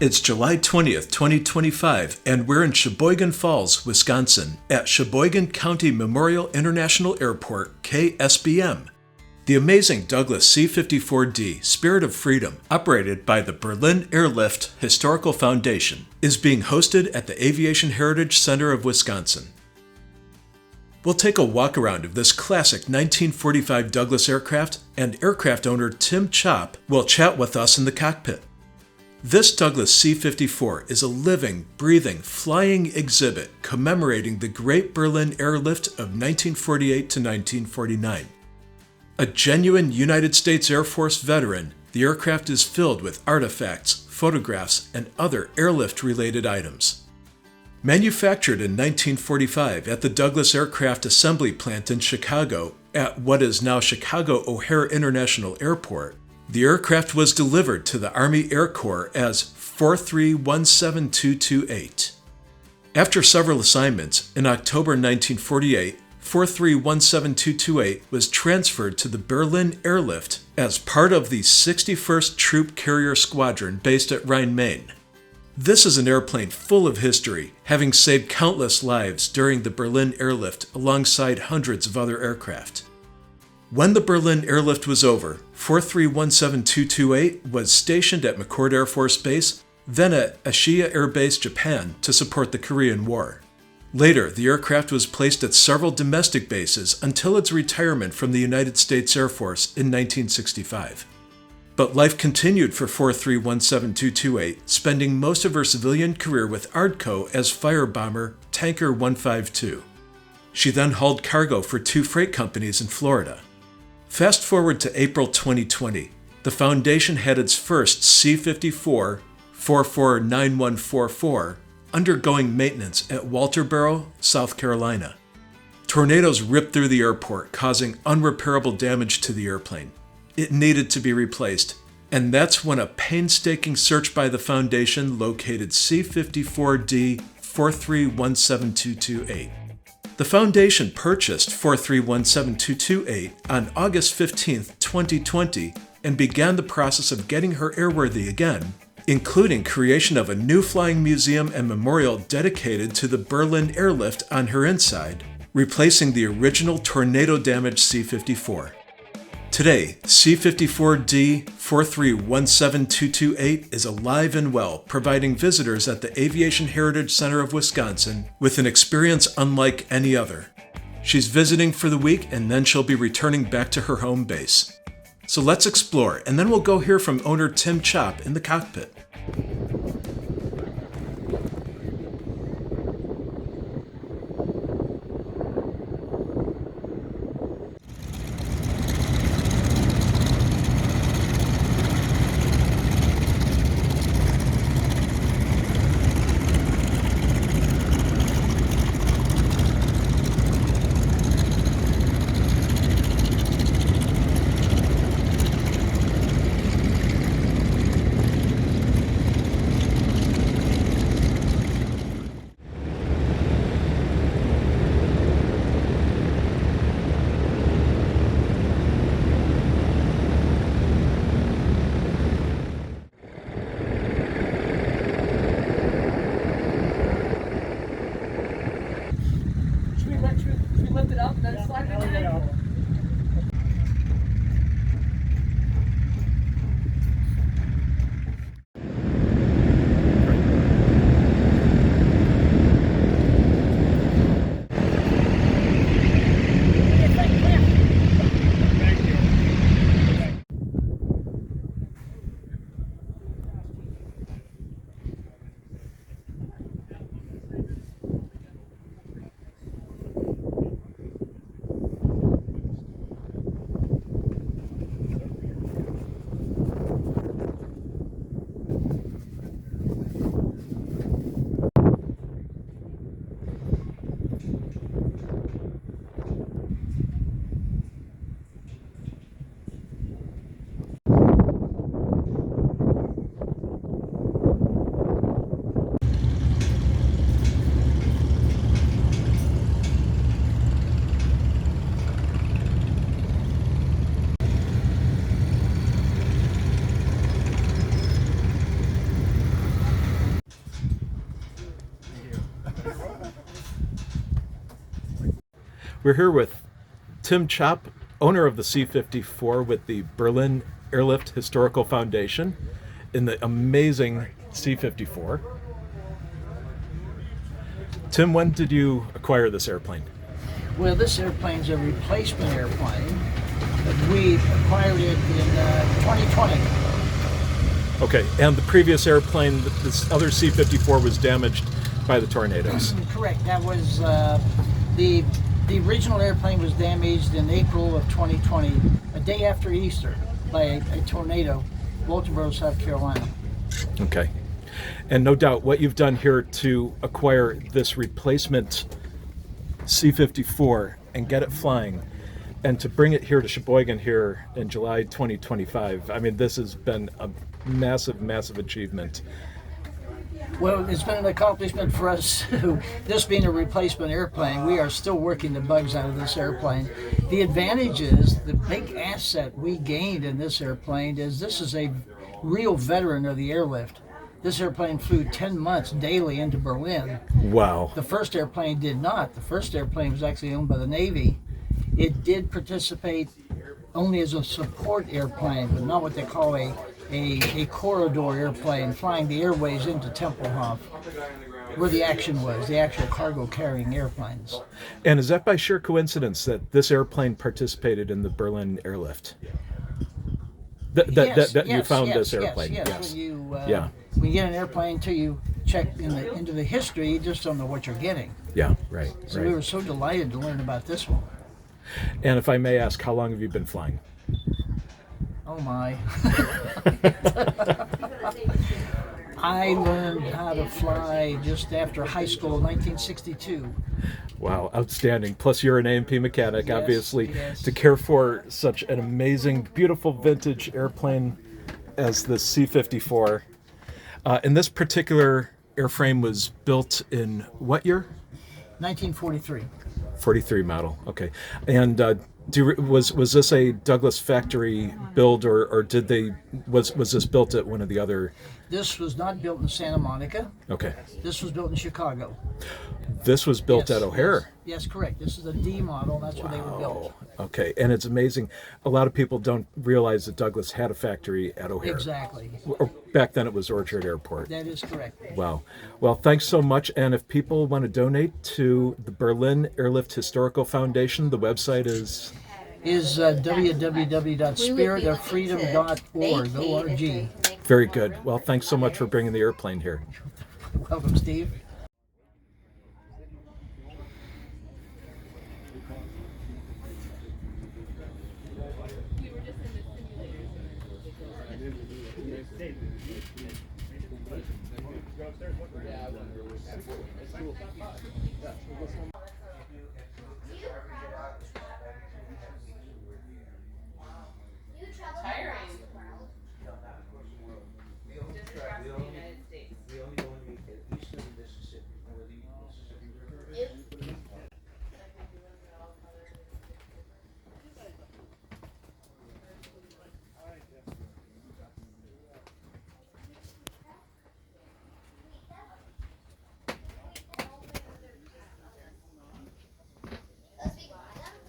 It's July 20th, 2025, and we're in Sheboygan Falls, Wisconsin, at Sheboygan County Memorial International Airport, KSBM. The amazing Douglas C-54D Spirit of Freedom, operated by the Berlin Airlift Historical Foundation, is being hosted at the Aviation Heritage Center of Wisconsin. We'll take a walk around of this classic 1945 Douglas aircraft, and aircraft owner Tim Chop will chat with us in the cockpit. This Douglas C-54 is a living, breathing, flying exhibit commemorating the Great Berlin Airlift of 1948 to 1949. A genuine United States Air Force veteran, the aircraft is filled with artifacts, photographs, and other airlift-related items. Manufactured in 1945 at the Douglas Aircraft Assembly Plant in Chicago at what is now Chicago O'Hare International Airport, the aircraft was delivered to the Army Air Corps as 4317228. After several assignments, in October 1948, 4317228 was transferred to the Berlin Airlift as part of the 61st Troop Carrier Squadron based at Rhine, Maine. This is an airplane full of history, having saved countless lives during the Berlin Airlift alongside hundreds of other aircraft. When the Berlin Airlift was over, 4317228 was stationed at McChord Air Force Base, then at Ashiya Air Base, Japan, to support the Korean War. Later, the aircraft was placed at several domestic bases until its retirement from the United States Air Force in 1965. But life continued for 4317228, spending most of her civilian career with ARDCO as firebomber Tanker 152. She then hauled cargo for two freight companies in Florida. Fast forward to April 2020, the Foundation had its first C-54 449144 undergoing maintenance at Walterboro, South Carolina. Tornadoes ripped through the airport, causing unrepairable damage to the airplane. It needed to be replaced, and that's when a painstaking search by the Foundation located C-54D 4317228. The Foundation purchased 4317228 on August 15, 2020, and began the process of getting her airworthy again, including creation of a new flying museum and memorial dedicated to the Berlin Airlift on her inside, replacing the original tornado-damaged C-54. Today, C-54D 4317228 is alive and well, providing visitors at the Aviation Heritage Center of Wisconsin with an experience unlike any other. She's visiting for the week, and then she'll be returning back to her home base. So let's explore, and then we'll go hear from owner Tim Chop in the cockpit. We're here with Tim Chopp, owner of the C-54 with the Berlin Airlift Historical Foundation in the amazing C-54. Tim, when did you acquire this airplane? Well, this airplane's a replacement airplane. We acquired it in 2020. Okay, and the previous airplane, this other C-54, was damaged by the tornadoes. Correct. That was the original airplane was damaged in April of 2020, a day after Easter, by a tornado, Walterboro, South Carolina. Okay. And no doubt what you've done here to acquire this replacement C-54 and get it flying and to bring it here to Sheboygan here in July 2025, I mean, this has been a massive, massive achievement. Well, it's been an accomplishment for us too. This being a replacement airplane, we are still working the bugs out of this airplane. The advantage is, the big asset we gained in this airplane is this is a real veteran of the airlift. This airplane flew 10 months daily into Berlin. Wow. The first airplane did not. The first airplane was actually owned by the Navy. It did participate only as a support airplane, but not what they call a corridor airplane, flying the airways into Tempelhof, where the action was, the actual cargo carrying airplanes. And is that by sheer coincidence that this airplane participated in the Berlin Airlift? That you found this airplane? Yes. When you get an airplane till you check into the history, you just don't know what you're getting. Yeah, right. So we were so delighted to learn about this one. And if I may ask, how long have you been flying? Oh my. I learned how to fly just after high school in 1962. Wow, outstanding. Plus you're an A&P mechanic, Yes, obviously, yes. to care for such an amazing, beautiful vintage airplane as the C-54. And this particular airframe was built in what year? 1943. 43 model, okay. And was this a Douglas factory build, or was this built at one of the other? This was not built in Santa Monica. Okay. This was built in Chicago. This was built at O'Hare. Yes, correct. This is a D model, and that's where they were built. Okay, and it's amazing. A lot of people don't realize that Douglas had a factory at O'Hare. Exactly. Back then it was Orchard Airport. That is correct. Wow. Well, thanks so much. And if people want to donate to the Berlin Airlift Historical Foundation, the website is www.spiritoffreedom.org. O-R-G. Very good. Well, thanks so much for bringing the airplane here. Welcome, Steve.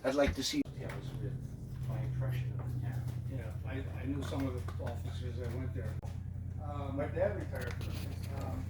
I'd like to see. Yeah, it was my impression of it. Yeah, I knew some of the officers that went there. My dad retired from